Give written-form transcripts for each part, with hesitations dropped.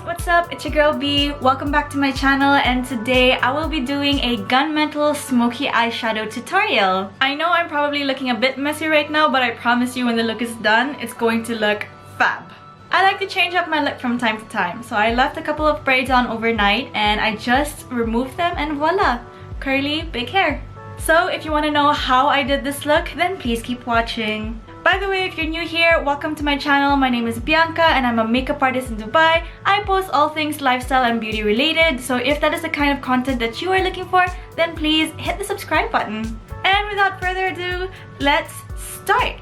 what's up? It's your girl B. Welcome back to my channel, and today I will be doing a Gunmetal Smoky eyeshadow tutorial. I know I'm probably looking a bit messy right now, but I promise you when the look is done, it's going to look fab. I like to change up my look from time to time, so I left a couple of braids on overnight and I just removed them and voila! Curly, big hair. So if you want to know how I did this look, then please keep watching. By the way, if you're new here, welcome to my channel. My name is Bianca and I'm a makeup artist in Dubai. I post all things lifestyle and beauty related, so if that is the kind of content that you are looking for, then please hit the subscribe button. And without further ado, let's start!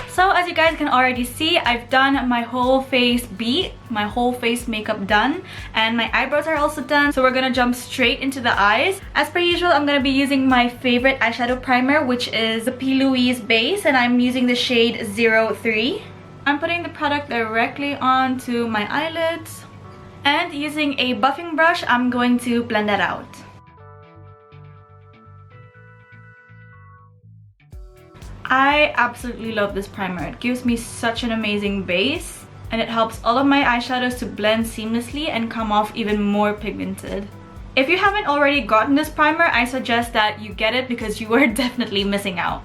So as you guys can already see, I've done my whole face beat, my whole face makeup done, and my eyebrows are also done. So we're gonna jump straight into the eyes. As per usual, I'm gonna be using my favorite eyeshadow primer, which is the P. Louise base, and I'm using the shade 03. I'm putting the product directly onto my eyelids, and using a buffing brush, I'm going to blend that out. I absolutely love this primer. It gives me such an amazing base and it helps all of my eyeshadows to blend seamlessly and come off even more pigmented. If you haven't already gotten this primer, I suggest that you get it because you are definitely missing out.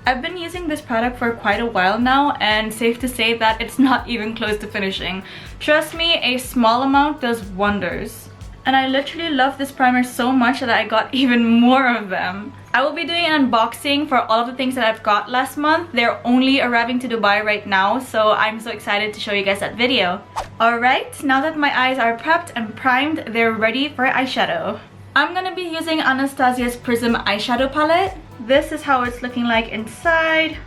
I've been using this product for quite a while now, and safe to say that it's not even close to finishing. Trust me, a small amount does wonders. And I literally love this primer so much that I got even more of them. I will be doing an unboxing for all of the things that I've got last month. They're only arriving to Dubai right now, so I'm so excited to show you guys that video. Alright, now that my eyes are prepped and primed, they're ready for eyeshadow. I'm gonna be using Anastasia's Prism eyeshadow palette. This is how it's looking like inside.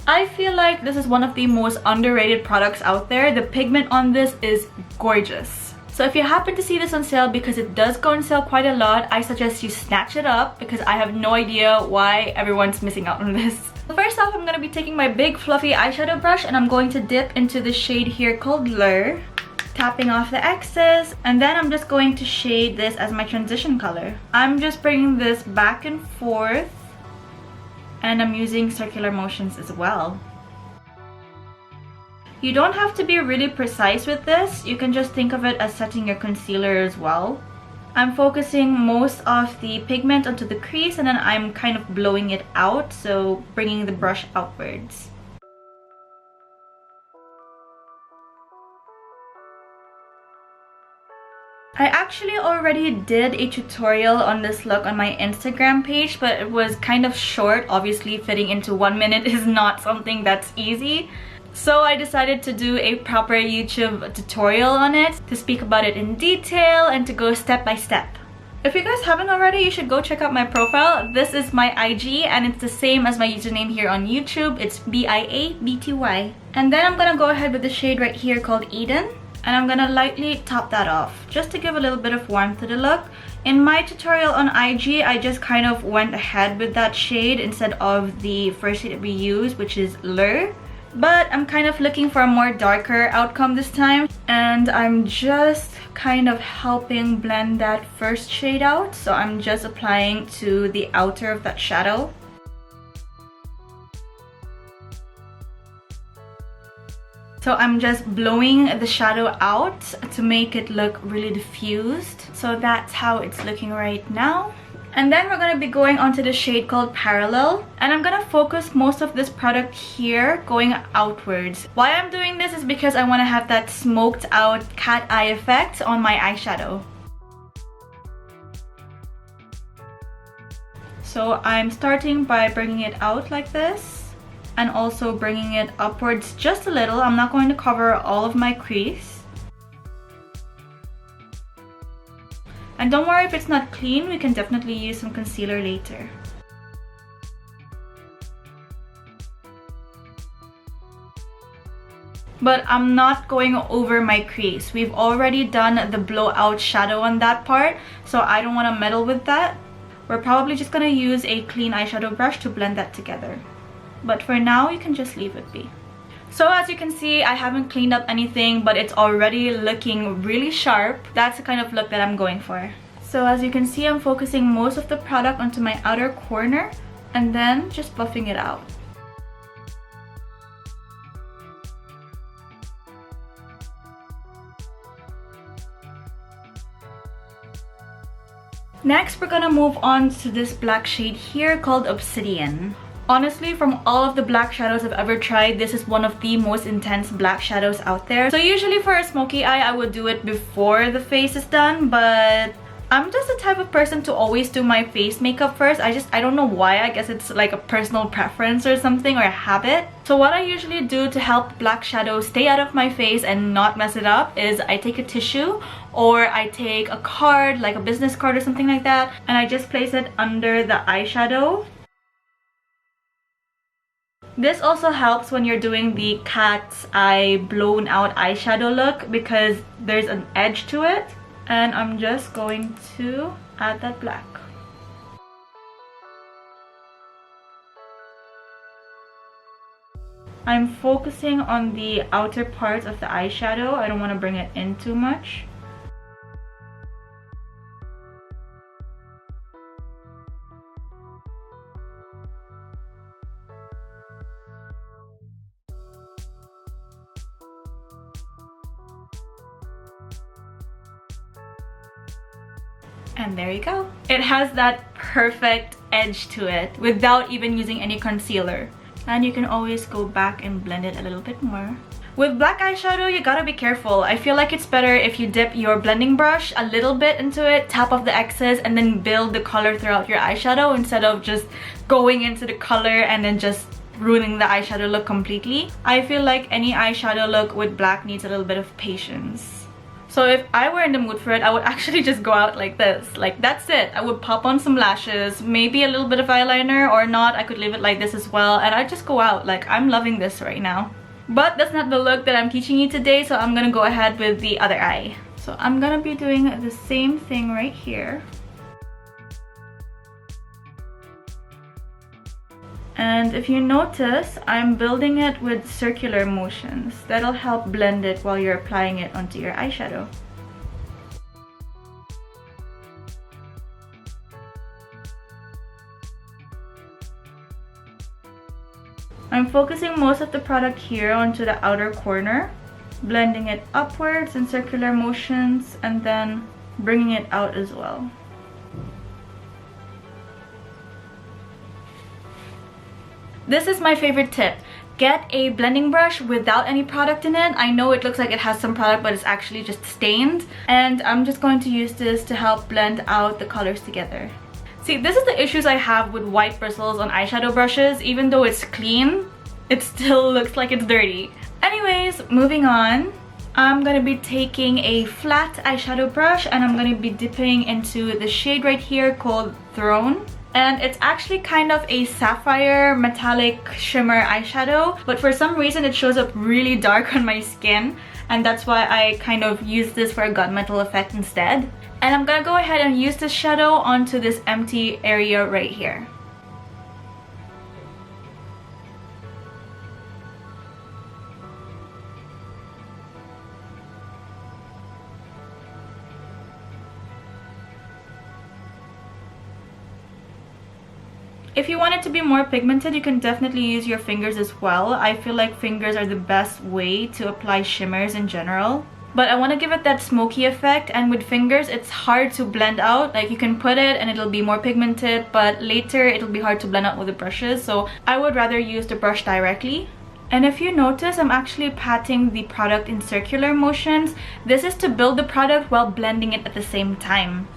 I feel like this is one of the most underrated products out there. The pigment on this is gorgeous. So if you happen to see this on sale, because it does go on sale quite a lot, I suggest you snatch it up because I have no idea why everyone's missing out on this. First off, I'm gonna be taking my big fluffy eyeshadow brush and I'm going to dip into the shade here called Lure. Tapping off the excess, and then I'm just going to shade this as my transition color. I'm just bringing this back and forth, and I'm using circular motions as well. You don't have to be really precise with this. You can just think of it as setting your concealer as well. I'm focusing most of the pigment onto the crease and then I'm kind of blowing it out, so bringing the brush outwards. I actually already did a tutorial on this look on my Instagram page, but it was kind of short. Obviously, fitting into 1 minute is not something that's easy. So I decided to do a proper YouTube tutorial on it, to speak about it in detail and to go step by step. If you guys haven't already, you should go check out my profile. This is my IG and it's the same as my username here on YouTube. It's BIABTY. And then I'm gonna go ahead with the shade right here called Eden. And I'm gonna lightly top that off just to give a little bit of warmth to the look. In my tutorial on IG, I just kind of went ahead with that shade instead of the first shade that we used, which is Lure. But I'm kind of looking for a more darker outcome this time, and I'm just kind of helping blend that first shade out. So I'm just applying to the outer of that shadow. So I'm just blowing the shadow out to make it look really diffused. So that's how it's looking right now. And then we're going to be going onto the shade called Parallel. And I'm going to focus most of this product here going outwards. Why I'm doing this is because I want to have that smoked out cat eye effect on my eyeshadow. So I'm starting by bringing it out like this. And also bringing it upwards just a little. I'm not going to cover all of my crease. And don't worry if it's not clean, we can definitely use some concealer later. But I'm not going over my crease. We've already done the blowout shadow on that part, so I don't want to meddle with that. We're probably just going to use a clean eyeshadow brush to blend that together. But for now, you can just leave it be. So as you can see, I haven't cleaned up anything, but it's already looking really sharp. That's the kind of look that I'm going for. So as you can see, I'm focusing most of the product onto my outer corner and then just buffing it out. Next, we're gonna move on to this black shade here called Obsidian. Honestly, from all of the black shadows I've ever tried, this is one of the most intense black shadows out there. So usually for a smoky eye, I would do it before the face is done, but I'm just the type of person to always do my face makeup first. I don't know why. I guess it's like a personal preference or something, or a habit. So what I usually do to help black shadow stay out of my face and not mess it up is I take a tissue, or I take a card, like a business card or something like that, and I just place it under the eyeshadow. This also helps when you're doing the cat's eye blown out eyeshadow look because there's an edge to it. And I'm just going to add that black. I'm focusing on the outer parts of the eyeshadow. I don't want to bring it in too much. And there you go. It has that perfect edge to it without even using any concealer. And you can always go back and blend it a little bit more. With black eyeshadow, you gotta be careful. I feel like it's better if you dip your blending brush a little bit into it, tap off the excess, and then build the color throughout your eyeshadow instead of just going into the color and then just ruining the eyeshadow look completely. I feel like any eyeshadow look with black needs a little bit of patience. So if I were in the mood for it, I would actually just go out like this. Like, that's it. I would pop on some lashes, maybe a little bit of eyeliner, or not. I could leave it like this as well, and I'd just go out. Like, I'm loving this right now. But that's not the look that I'm teaching you today, so I'm gonna go ahead with the other eye. So I'm gonna be doing the same thing right here. And if you notice, I'm building it with circular motions. That'll help blend it while you're applying it onto your eyeshadow. I'm focusing most of the product here onto the outer corner, blending it upwards in circular motions and then bringing it out as well. This is my favorite tip. Get a blending brush without any product in it. I know it looks like it has some product, but it's actually just stained. And I'm just going to use this to help blend out the colors together. See, this is the issues I have with white bristles on eyeshadow brushes. Even though it's clean, it still looks like it's dirty. Anyways, moving on. I'm gonna be taking a flat eyeshadow brush and I'm gonna be dipping into the shade right here called Throne. And it's actually kind of a sapphire metallic shimmer eyeshadow, but for some reason it shows up really dark on my skin, and that's why I kind of use this for a gunmetal effect instead. And I'm gonna go ahead and use this shadow onto this empty area right here. If you want it to be more pigmented, you can definitely use your fingers as well. I feel like fingers are the best way to apply shimmers in general. But I want to give it that smoky effect, and with fingers it's hard to blend out. Like, you can put it and it'll be more pigmented, but later it'll be hard to blend out with the brushes. So I would rather use the brush directly. And if you notice, I'm actually patting the product in circular motions. This is to build the product while blending it at the same time.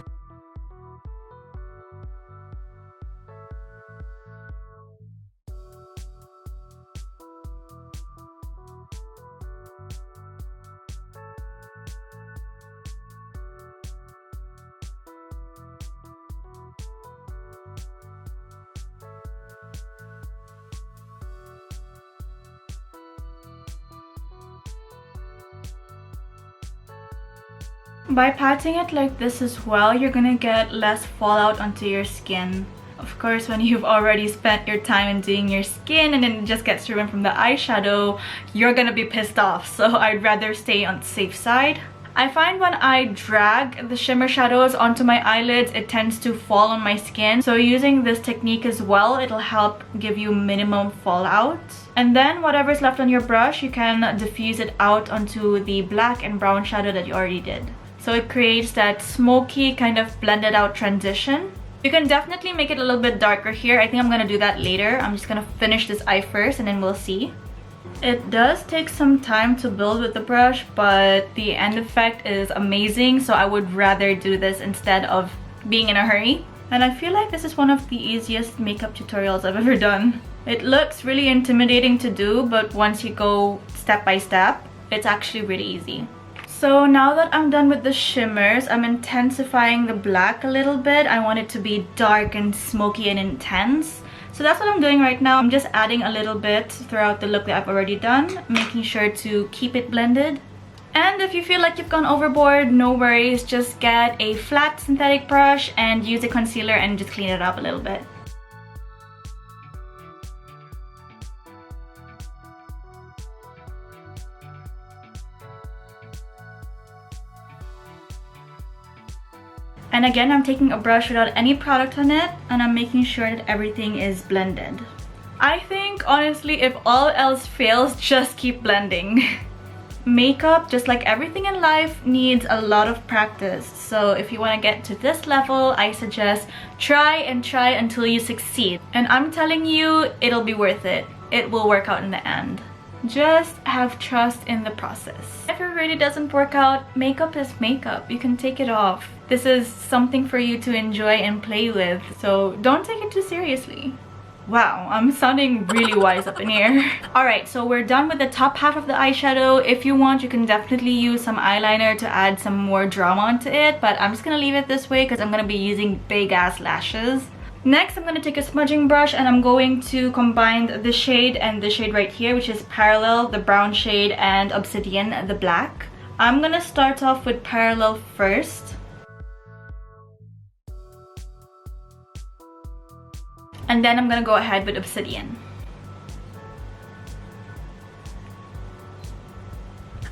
By patting it like this as well, you're gonna get less fallout onto your skin. Of course, when you've already spent your time in doing your skin and then it just gets ruined from the eyeshadow, you're gonna be pissed off. So I'd rather stay on the safe side. I find when I drag the shimmer shadows onto my eyelids, it tends to fall on my skin. So using this technique as well, it'll help give you minimum fallout. And then whatever's left on your brush, you can diffuse it out onto the black and brown shadow that you already did. So it creates that smoky kind of blended out transition. You can definitely make it a little bit darker here. I think I'm gonna do that later. I'm just gonna finish this eye first and then we'll see. It does take some time to build with the brush, but the end effect is amazing. So I would rather do this instead of being in a hurry. And I feel like this is one of the easiest makeup tutorials I've ever done. It looks really intimidating to do, but once you go step by step, it's actually really easy. So now that I'm done with the shimmers, I'm intensifying the black a little bit. I want it to be dark and smoky and intense. So that's what I'm doing right now. I'm just adding a little bit throughout the look that I've already done, making sure to keep it blended. And if you feel like you've gone overboard, no worries. Just get a flat synthetic brush and use a concealer and just clean it up a little bit. And again, I'm taking a brush without any product on it and I'm making sure that everything is blended. I think honestly, if all else fails, just keep blending. Makeup, just like everything in life, needs a lot of practice. So if you want to get to this level, I suggest try and try until you succeed. And I'm telling you, it'll be worth it. It will work out in the end. Just have trust in the process. If it really doesn't work out, makeup is makeup. You can take it off. This is something for you to enjoy and play with, so don't take it too seriously. Wow, I'm sounding really wise up in here. Alright, so we're done with the top half of the eyeshadow. If you want, you can definitely use some eyeliner to add some more drama onto it, but I'm just gonna leave it this way because I'm gonna be using big ass lashes. Next, I'm going to take a smudging brush and I'm going to combine the shade and the shade right here, which is Parallel, the brown shade, and Obsidian, the black. I'm going to start off with Parallel first. And then I'm going to go ahead with Obsidian.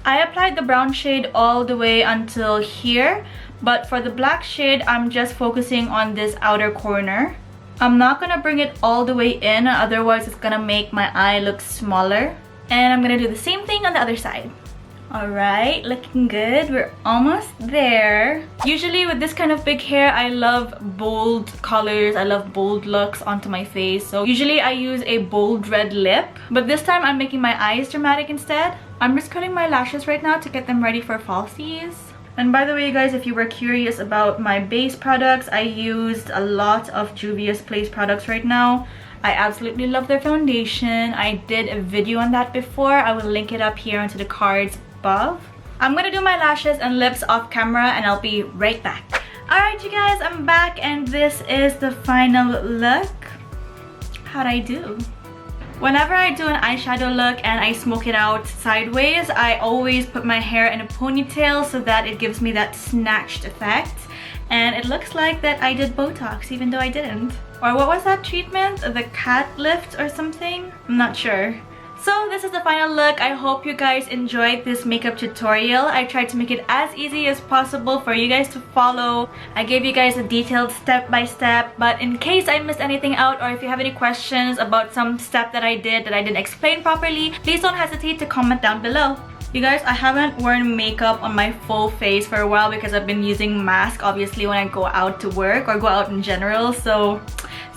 I applied the brown shade all the way until here, but for the black shade, I'm just focusing on this outer corner. I'm not gonna bring it all the way in, otherwise it's gonna make my eye look smaller. And I'm gonna do the same thing on the other side. Alright, looking good. We're almost there. Usually with this kind of big hair, I love bold colors. I love bold looks onto my face. So usually I use a bold red lip. But this time I'm making my eyes dramatic instead. I'm just curling my lashes right now to get them ready for falsies. And by the way, guys, if you were curious about my base products, I used a lot of Juvia's Place products right now. I absolutely love their foundation. I did a video on that before. I will link it up here onto the cards above. I'm gonna do my lashes and lips off camera and I'll be right back. Alright, you guys, I'm back and this is the final look. How'd I do? Whenever I do an eyeshadow look and I smoke it out sideways, I always put my hair in a ponytail so that it gives me that snatched effect. And it looks like that I did Botox even though I didn't. Or what was that treatment? The cat lift or something? I'm not sure. So this is the final look. I hope you guys enjoyed this makeup tutorial. I tried to make it as easy as possible for you guys to follow. I gave you guys a detailed step-by-step, but in case I missed anything out or if you have any questions about some step that I did that I didn't explain properly, please don't hesitate to comment down below. You guys, I haven't worn makeup on my full face for a while because I've been using mask obviously when I go out to work or go out in general, so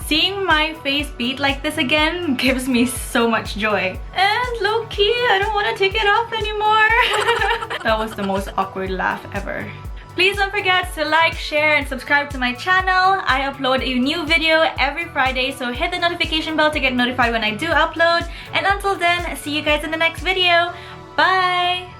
seeing my face beat like this again gives me so much joy. And low-key, I don't want to take it off anymore. That was the most awkward laugh ever. Please don't forget to like, share, and subscribe to my channel. I upload a new video every Friday, so hit the notification bell to get notified when I do upload. And until then, see you guys in the next video. Bye!